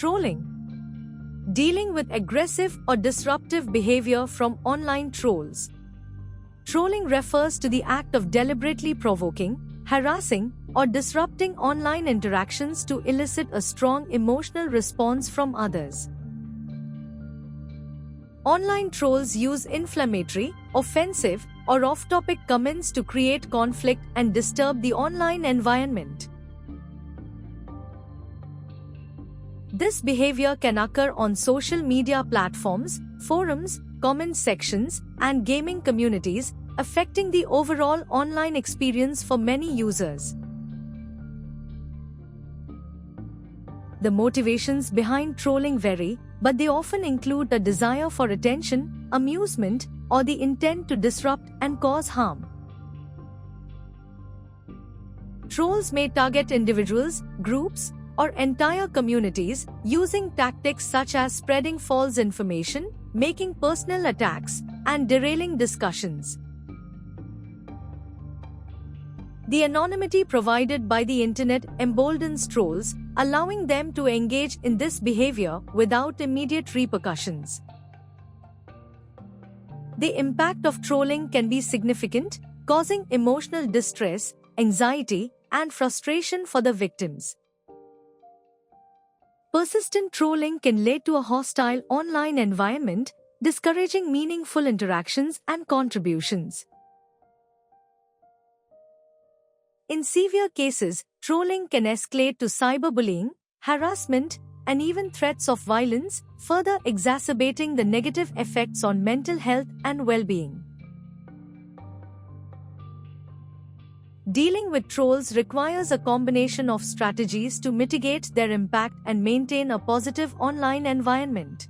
Trolling. Dealing with aggressive or disruptive behavior from online trolls. Trolling refers to the act of deliberately provoking, harassing, or disrupting online interactions to elicit a strong emotional response from others. Online trolls use inflammatory, offensive, or off-topic comments to create conflict and disturb the online environment. This behavior can occur on social media platforms, forums, comment sections, and gaming communities, affecting the overall online experience for many users. The motivations behind trolling vary, but they often include a desire for attention, amusement, or the intent to disrupt and cause harm. Trolls may target individuals, groups, or entire communities, using tactics such as spreading false information, making personal attacks, and derailing discussions. The anonymity provided by the internet emboldens trolls, allowing them to engage in this behavior without immediate repercussions. The impact of trolling can be significant, causing emotional distress, anxiety, and frustration for the victims. Persistent trolling can lead to a hostile online environment, discouraging meaningful interactions and contributions. In severe cases, trolling can escalate to cyberbullying, harassment, and even threats of violence, further exacerbating the negative effects on mental health and well-being. Dealing with trolls requires a combination of strategies to mitigate their impact and maintain a positive online environment.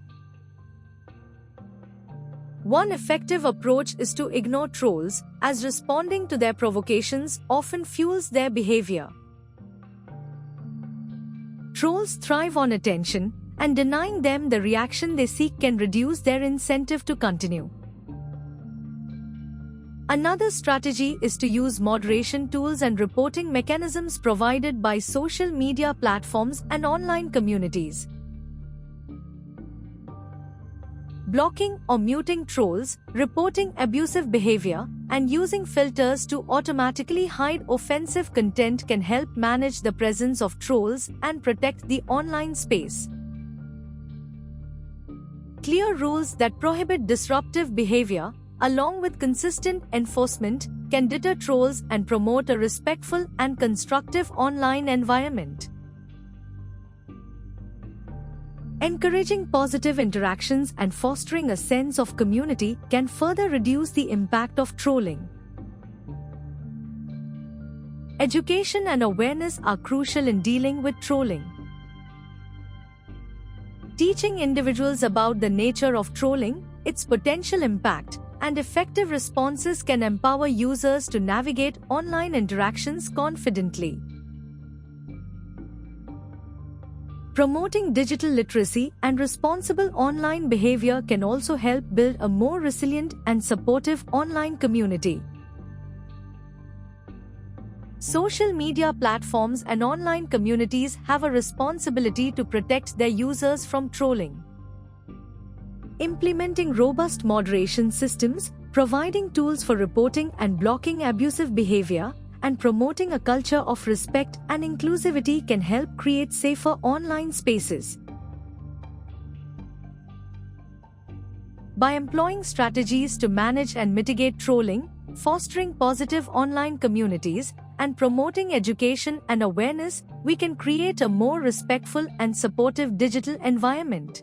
One effective approach is to ignore trolls, as responding to their provocations often fuels their behavior. Trolls thrive on attention, and denying them the reaction they seek can reduce their incentive to continue. Another strategy is to use moderation tools and reporting mechanisms provided by social media platforms and online communities. Blocking or muting trolls, reporting abusive behavior, and using filters to automatically hide offensive content can help manage the presence of trolls and protect the online space. Clear rules that prohibit disruptive behavior, along with consistent enforcement, can deter trolls and promote a respectful and constructive online environment. Encouraging positive interactions and fostering a sense of community can further reduce the impact of trolling. Education and awareness are crucial in dealing with trolling. Teaching individuals about the nature of trolling, its potential impact, and effective responses can empower users to navigate online interactions confidently. Promoting digital literacy and responsible online behavior can also help build a more resilient and supportive online community. Social media platforms and online communities have a responsibility to protect their users from trolling. Implementing robust moderation systems, providing tools for reporting and blocking abusive behavior, and promoting a culture of respect and inclusivity can help create safer online spaces. By employing strategies to manage and mitigate trolling, fostering positive online communities, and promoting education and awareness, we can create a more respectful and supportive digital environment.